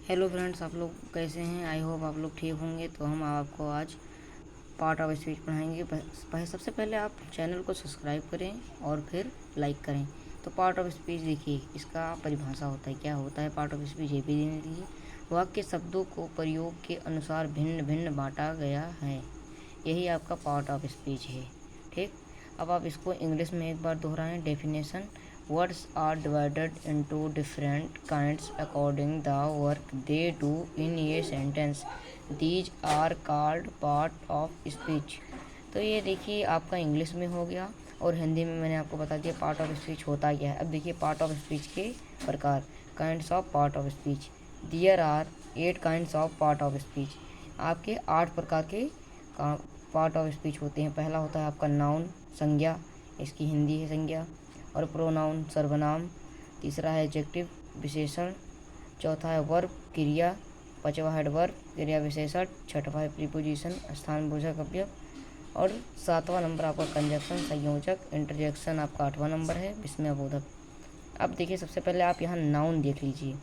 Hello friends, आप लोग कैसे हैं? आई होप आप लोग ठीक होंगे। तो हम आपको आज पार्ट ऑफ स्पीच पढ़ाएंगे। सबसे पहले आप चैनल को सब्सक्राइब करें और फिर लाइक करें। तो पार्ट ऑफ स्पीच देखिए, इसका परिभाषा होता है, क्या होता है पार्ट ऑफ स्पीच ये भी देने दीजिए। वाक्य शब्दों को प्रयोग के अनुसार भिन्न भिन्न बांटा गया है, यही आपका पार्ट ऑफ स्पीच है। ठीक, अब आप इसको इंग्लिश में एक बार दोहराएं। Definition: words are divided into different kinds according the work they do in a sentence. These are called part of speech. तो ये देखिए आपका इंग्लिश में हो गया और हिंदी में मैंने आपको बता दिया पार्ट ऑफ स्पीच होता क्या है। अब देखिए पार्ट ऑफ स्पीच के प्रकार, kinds of part of speech. There are 8 kinds of part of speech. आपके 8 प्रकार के पार्ट ऑफ स्पीच होते हैं। पहला होता है आपका नाउन, संज्ञा, इसकी हिंदी है संज्ञा। और प्रोनाउन, सर्वनाम। तीसरा है एडजेक्टिव, विशेषण। चौथा है वर्ब, क्रिया। पांचवा है एडवर्ब, क्रिया विशेषण। छठवा है प्रीपोजिशन, स्थानबोधक अवयव। और सातवां नंबर आपका कंजक्शन, संयोजक। इंटरजेक्शन आपका 8वां नंबर है, विस्मयबोधक। अब देखिए सबसे पहले आप यहाँ नाउन देख लीजिए।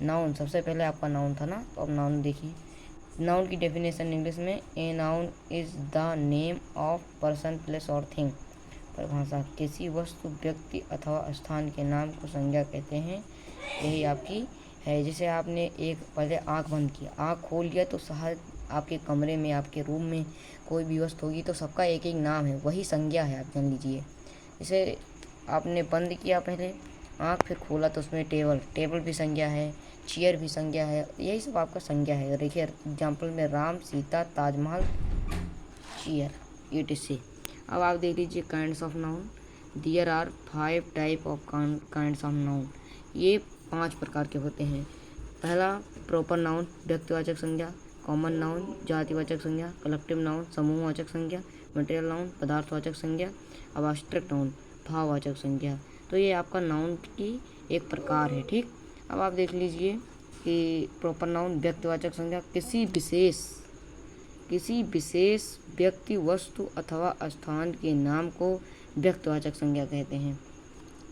नाउन सबसे पहले आपका नाउन था ना, तो अब नाउन देखिए। नाउन की डेफिनेशन इंग्लिश में: a noun is the name of person, place और थिंग। परिभाषा: किसी वस्तु, व्यक्ति अथवा स्थान के नाम को संज्ञा कहते हैं, यही आपकी है। जैसे आपने एक पहले आंख बंद किया, आंख खोल लिया, तो शायद आपके कमरे में, आपके रूम में कोई भी वस्तु होगी तो सबका एक एक नाम है, वही संज्ञा है, आप जान लीजिए। जैसे आपने बंद किया पहले आंख, फिर खोला तो उसमें टेबल, टेबल भी संज्ञा है, चेयर भी संज्ञा है, यही सब आपका संज्ञा है। देखिए एग्जाम्पल में राम, सीता, ताजमहल, चेयर, etc। अब आप देख लीजिए kinds of noun. There are 5 type of kinds of noun. ये 5 प्रकार के होते हैं। पहला प्रॉपर नाउन, व्यक्तिवाचक संज्ञा। कॉमन नाउन, जातिवाचक संज्ञा। कलेक्टिव नाउन, समूहवाचक संज्ञा। मटेरियल नाउन, पदार्थवाचक संज्ञा। अब एब्स्ट्रैक्ट नाउन, भाववाचक संज्ञा। तो ये आपका नाउन की एक प्रकार है। ठीक, अब आप देख लीजिए कि प्रॉपर नाउन, व्यक्तिवाचक संज्ञा, किसी विशेष व्यक्ति, वस्तु अथवा स्थान के नाम को व्यक्तिवाचक संज्ञा कहते हैं।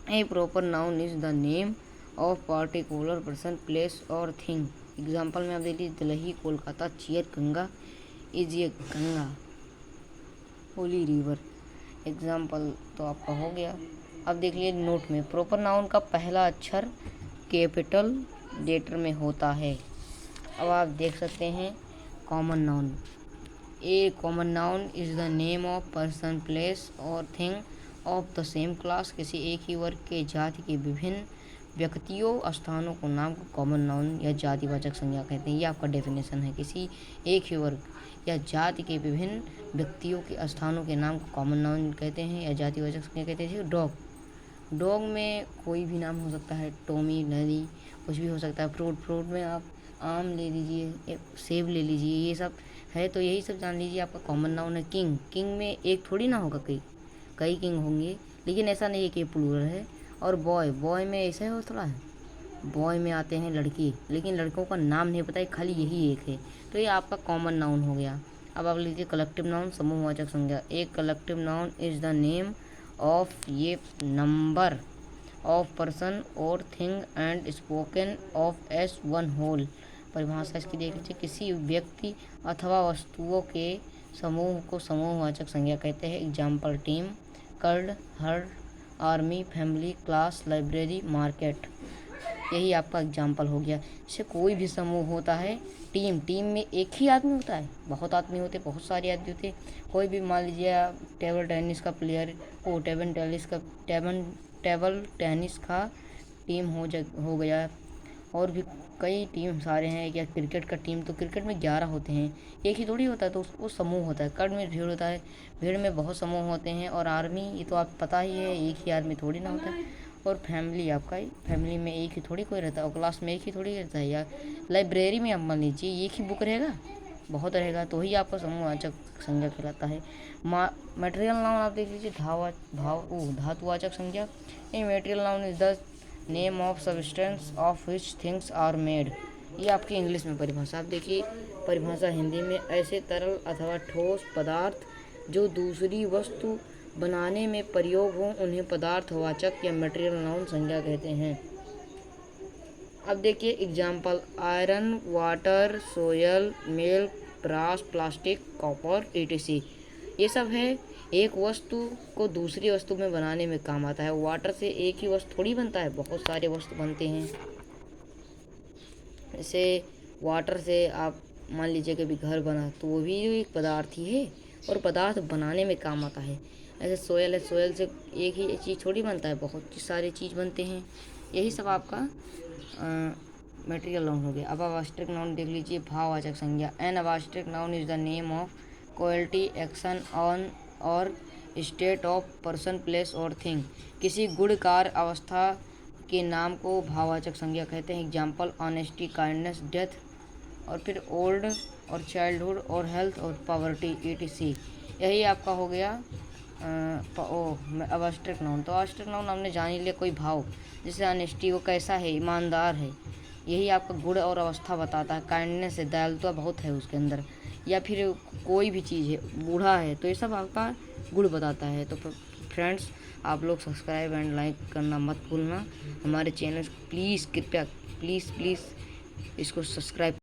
A proper noun is the name of particular person, place और थिंग। एग्जाम्पल में आप देख लीजिए Delhi, Kolkata, chair, Ganga is a Ganga, holy river. Example तो आपका हो गया। अब देख लीजिए नोट में, प्रॉपर नाउन का पहला अक्षर कैपिटल लेटर में होता है। अब आप देख सकते हैं common noun. A common noun is the name of person, place और thing of the same class. किसी एक ही वर्ग के जाति के विभिन्न व्यक्तियों, स्थानों को नाम को कॉमन नाउन या जातिवाचक संज्ञा कहते हैं। ये आपका डेफिनेशन है। किसी एक ही वर्ग या जाति के विभिन्न व्यक्तियों के स्थानों के नाम को कॉमन नाउन कहते हैं या जातिवाचक संज्ञा कहते हैं। डॉग, डॉग में कोई भी नाम हो सकता है, टॉमी, लैरी, कुछ भी हो सकता है। फ्रूट में आप आम ले लीजिए, सेब ले लीजिए, ये सब है। तो यही सब जान लीजिए आपका कॉमन नाउन है। किंग में एक थोड़ी ना होगा, कई किंग होंगे, लेकिन ऐसा नहीं है कि प्लूरल है। और बॉय में ऐसा हो थोड़ा है, बॉय में आते हैं लड़की, लेकिन लड़कों का नाम नहीं पता है, खाली यही एक है। तो ये आपका कॉमन नाउन हो गया। अब आप लीजिए कलेक्टिव नाउन, समूहवाचक संज्ञा। एक collective noun is the name of ये नंबर ऑफ पर्सन और thing and spoken of as one whole. परिभाषा इसकी देख लीजिए, किसी व्यक्ति अथवा वस्तुओं के समूह को समूहवाचक संज्ञा कहते हैं। Example team, crowd, herd, army, family, class, library, market. यही आपका एग्जाम्पल हो गया। जैसे कोई भी समूह होता है, टीम में एक ही आदमी होता है, बहुत आदमी होते, बहुत सारे आदमी होते। कोई भी मान लीजिए टेबल टेनिस का प्लेयर को टेबल टेनिस का टीम हो गया। और भी कई टीम सारे हैं। या क्रिकेट का टीम, तो क्रिकेट में 11 होते हैं, एक ही थोड़ी होता है, तो उसको समूह होता है। कर्ड में भीड़ होता है, भीड़ में बहुत समूह होते हैं। और आर्मी, ये तो आप पता ही है, एक ही आर्मी थोड़ी ना होता है। और फैमिली, आपका फैमिली में एक ही थोड़ी कोई रहता है, और क्लास में एक ही थोड़ी रहता है। या लाइब्रेरी में आप मान लीजिए एक ही बुक रहेगा, बहुत रहेगा, तो ही आपका समूहवाचक संज्ञा कहलाता है। मटेरियल नाउन आप देख लीजिए, धातुवाचक संज्ञा। A material noun is the name of substance of which things are made. ये आपकी इंग्लिश में परिभाषा। आप देखिए परिभाषा हिंदी में: ऐसे तरल अथवा ठोस पदार्थ जो दूसरी वस्तु बनाने में प्रयोग हो, उन्हें पदार्थवाचक या मटेरियल नाउन संज्ञा कहते हैं। अब देखिए example, iron, water, soil, milk, brass, plastic, copper, etc। ये सब है एक वस्तु को दूसरी वस्तु में बनाने में काम आता है। वाटर से एक ही वस्तु थोड़ी बनता है, बहुत सारे वस्तु बनते हैं। जैसे वाटर से आप मान लीजिए कि भी घर बना तो वो भी एक पदार्थ ही है और पदार्थ बनाने में काम आता है। ऐसे सोयल है, सोयल से एक ही चीज़ थोड़ी बनता है, बहुत सारे चीज़ बनते हैं। यही सब आपका मटेरियल नाउन हो गया। अब अवास्तविक नाउन देख लीजिए, भाववाचक संज्ञा। एन अवास्तविक noun is the name of quality, action on और स्टेट ऑफ पर्सन, प्लेस और थिंग। किसी गुण, कार्य, अवस्था के नाम को भाववाचक संज्ञा कहते हैं। एग्जाम्पल, ऑनेस्टी, काइंडनेस, डेथ, और फिर ओल्ड और चाइल्डहुड और हेल्थ और पॉवर्टी, etc। यही आपका हो गया अवास्तविक नाउन। तो अवास्तविक नाउन हमने जान ही लिया, कोई भाव, जैसे ऑनेस्टी, वो कैसा है, ईमानदार है, यही आपका गुण और अवस्था बताता है। काइंडनेस है, दयालुता बहुत है उसके अंदर, या फिर कोई भी चीज़ है, बूढ़ा है, तो ये सब आपका गुण बताता है। तो फ्रेंड्स, आप लोग सब्सक्राइब एंड लाइक करना मत भूलना हमारे चैनल, प्लीज़ कृपया प्लीज़ इसको सब्सक्राइब